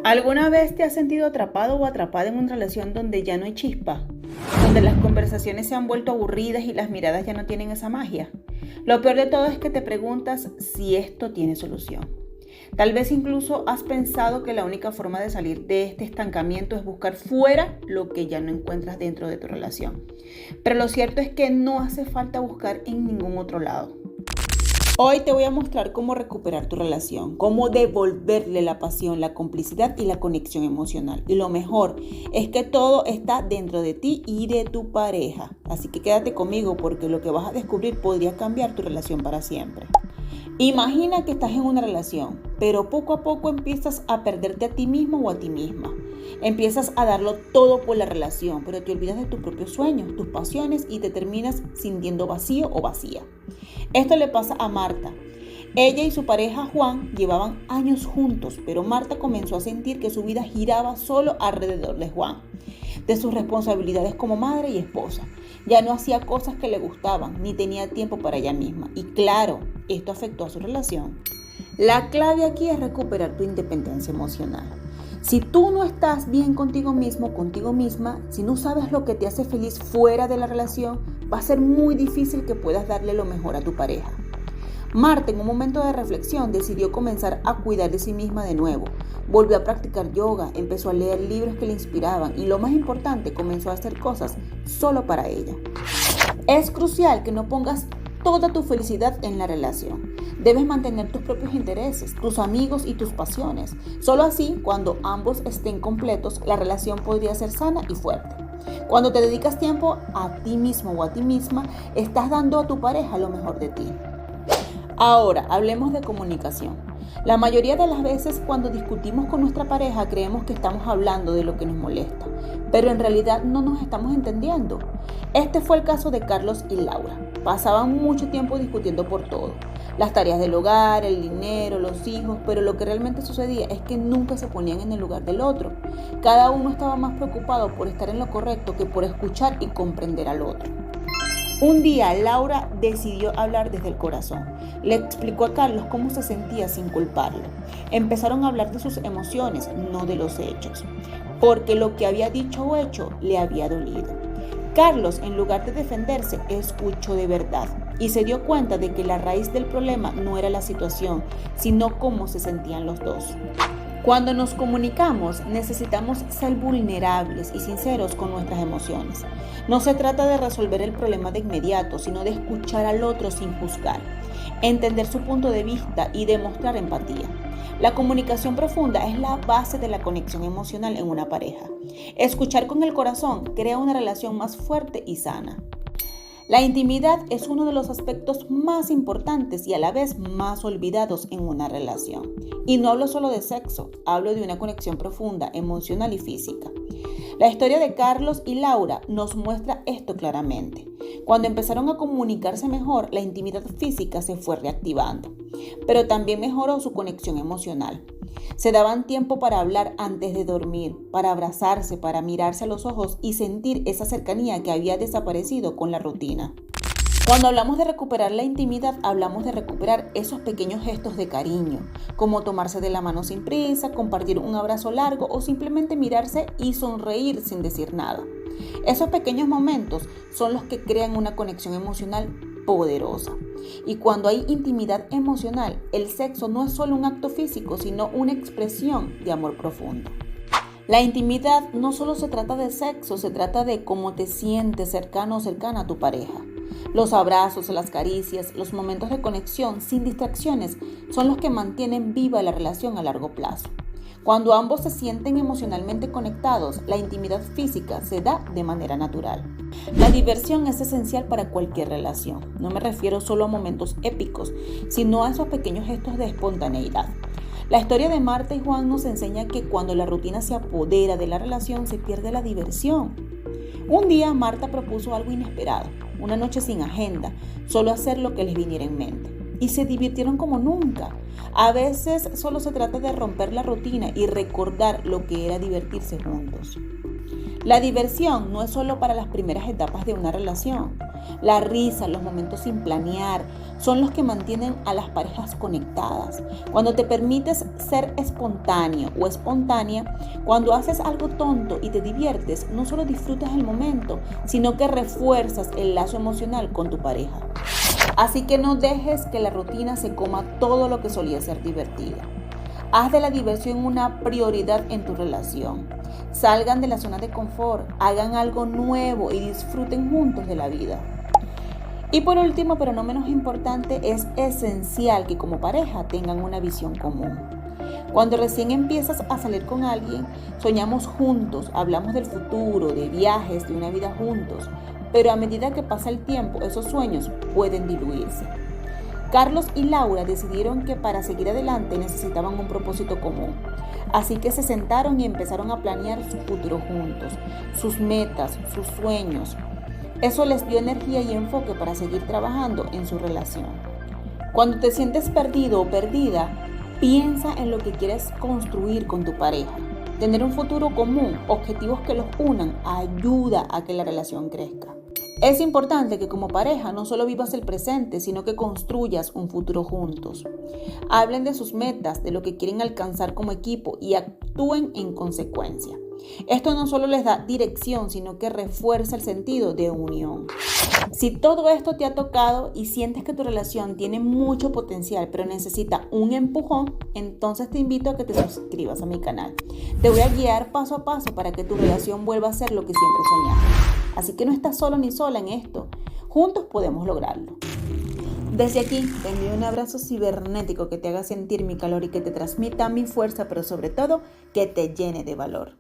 ¿Alguna vez te has sentido atrapado o atrapada en una relación donde ya no hay chispa? Donde las conversaciones se han vuelto aburridas y las miradas ya no tienen esa magia. Lo peor de todo es que te preguntas si esto tiene solución. Tal vez incluso has pensado que la única forma de salir de este estancamiento es buscar fuera lo que ya no encuentras dentro de tu relación. Pero lo cierto es que no hace falta buscar en ningún otro lado. Hoy te voy a mostrar cómo recuperar tu relación, cómo devolverle la pasión, la complicidad y la conexión emocional. Y lo mejor es que todo está dentro de ti y de tu pareja. Así que quédate conmigo porque lo que vas a descubrir podría cambiar tu relación para siempre. Imagina que estás en una relación, pero poco a poco empiezas a perderte a ti mismo o a ti misma. Empiezas a darlo todo por la relación, pero te olvidas de tus propios sueños, tus pasiones y te terminas sintiendo vacío o vacía. Esto le pasa a Marta. Ella y su pareja Juan llevaban años juntos, pero Marta comenzó a sentir que su vida giraba solo alrededor de Juan, de sus responsabilidades como madre y esposa. Ya no hacía cosas que le gustaban, ni tenía tiempo para ella misma. Y claro, esto afectó a su relación. La clave aquí es recuperar tu independencia emocional. Si tú no estás bien contigo mismo, contigo misma, si no sabes lo que te hace feliz fuera de la relación, va a ser muy difícil que puedas darle lo mejor a tu pareja. Marta, en un momento de reflexión, decidió comenzar a cuidar de sí misma de nuevo. Volvió a practicar yoga, empezó a leer libros que le inspiraban y lo más importante, comenzó a hacer cosas solo para ella. Es crucial que no pongas toda tu felicidad en la relación. Debes mantener tus propios intereses, tus amigos y tus pasiones. Solo así, cuando ambos estén completos, la relación podría ser sana y fuerte. Cuando te dedicas tiempo a ti mismo o a ti misma, estás dando a tu pareja lo mejor de ti. Ahora, hablemos de comunicación. La mayoría de las veces cuando discutimos con nuestra pareja creemos que estamos hablando de lo que nos molesta, pero en realidad no nos estamos entendiendo. Este fue el caso de Carlos y Laura. Pasaban mucho tiempo discutiendo por todo. Las tareas del hogar, el dinero, los hijos, pero lo que realmente sucedía es que nunca se ponían en el lugar del otro. Cada uno estaba más preocupado por estar en lo correcto que por escuchar y comprender al otro. Un día Laura decidió hablar desde el corazón. Le explicó a Carlos cómo se sentía sin culparlo. Empezaron a hablar de sus emociones, no de los hechos, porque lo que había dicho o hecho le había dolido. Carlos, en lugar de defenderse, escuchó de verdad y se dio cuenta de que la raíz del problema no era la situación, sino cómo se sentían los dos. Cuando nos comunicamos, necesitamos ser vulnerables y sinceros con nuestras emociones. No se trata de resolver el problema de inmediato, sino de escuchar al otro sin juzgar, entender su punto de vista y demostrar empatía. La comunicación profunda es la base de la conexión emocional en una pareja. Escuchar con el corazón crea una relación más fuerte y sana. La intimidad es uno de los aspectos más importantes y a la vez más olvidados en una relación. Y no hablo solo de sexo, hablo de una conexión profunda, emocional y física. La historia de Carlos y Laura nos muestra esto claramente. Cuando empezaron a comunicarse mejor, la intimidad física se fue reactivando, pero también mejoró su conexión emocional. Se daban tiempo para hablar antes de dormir, para abrazarse, para mirarse a los ojos y sentir esa cercanía que había desaparecido con la rutina. Cuando hablamos de recuperar la intimidad, hablamos de recuperar esos pequeños gestos de cariño, como tomarse de la mano sin prisa, compartir un abrazo largo o simplemente mirarse y sonreír sin decir nada. Esos pequeños momentos son los que crean una conexión emocional poderosa. Y cuando hay intimidad emocional, el sexo no es solo un acto físico, sino una expresión de amor profundo. La intimidad no solo se trata de sexo, se trata de cómo te sientes cercano o cercana a tu pareja. Los abrazos, las caricias, los momentos de conexión sin distracciones son los que mantienen viva la relación a largo plazo. Cuando ambos se sienten emocionalmente conectados, la intimidad física se da de manera natural. La diversión es esencial para cualquier relación. No me refiero solo a momentos épicos, sino a esos pequeños gestos de espontaneidad. La historia de Marta y Juan nos enseña que cuando la rutina se apodera de la relación, se pierde la diversión. Un día Marta propuso algo inesperado, una noche sin agenda, solo hacer lo que les viniera en mente. Y se divirtieron como nunca. A veces solo se trata de romper la rutina y recordar lo que era divertirse juntos. La diversión no es solo para las primeras etapas de una relación. La risa, los momentos sin planear, son los que mantienen a las parejas conectadas. Cuando te permites ser espontáneo o espontánea, cuando haces algo tonto y te diviertes, no solo disfrutas el momento, sino que refuerzas el lazo emocional con tu pareja. Así que no dejes que la rutina se coma todo lo que solía ser divertido. Haz de la diversión una prioridad en tu relación. Salgan de la zona de confort, hagan algo nuevo y disfruten juntos de la vida. Y por último, pero no menos importante, es esencial que como pareja tengan una visión común. Cuando recién empiezas a salir con alguien, soñamos juntos, hablamos del futuro, de viajes, de una vida juntos, pero a medida que pasa el tiempo, esos sueños pueden diluirse. Carlos y Laura decidieron que para seguir adelante necesitaban un propósito común. Así que se sentaron y empezaron a planear su futuro juntos, sus metas, sus sueños. Eso les dio energía y enfoque para seguir trabajando en su relación. Cuando te sientes perdido o perdida, piensa en lo que quieres construir con tu pareja. Tener un futuro común, objetivos que los unan, ayuda a que la relación crezca. Es importante que como pareja no solo vivas el presente, sino que construyas un futuro juntos. Hablen de sus metas, de lo que quieren alcanzar como equipo y actúen en consecuencia. Esto no solo les da dirección, sino que refuerza el sentido de unión. Si todo esto te ha tocado y sientes que tu relación tiene mucho potencial, pero necesita un empujón, entonces te invito a que te suscribas a mi canal. Te voy a guiar paso a paso para que tu relación vuelva a ser lo que siempre soñaste. Así que no estás solo ni sola en esto. Juntos podemos lograrlo. Desde aquí te envío un abrazo cibernético que te haga sentir mi calor y que te transmita mi fuerza, pero sobre todo que te llene de valor.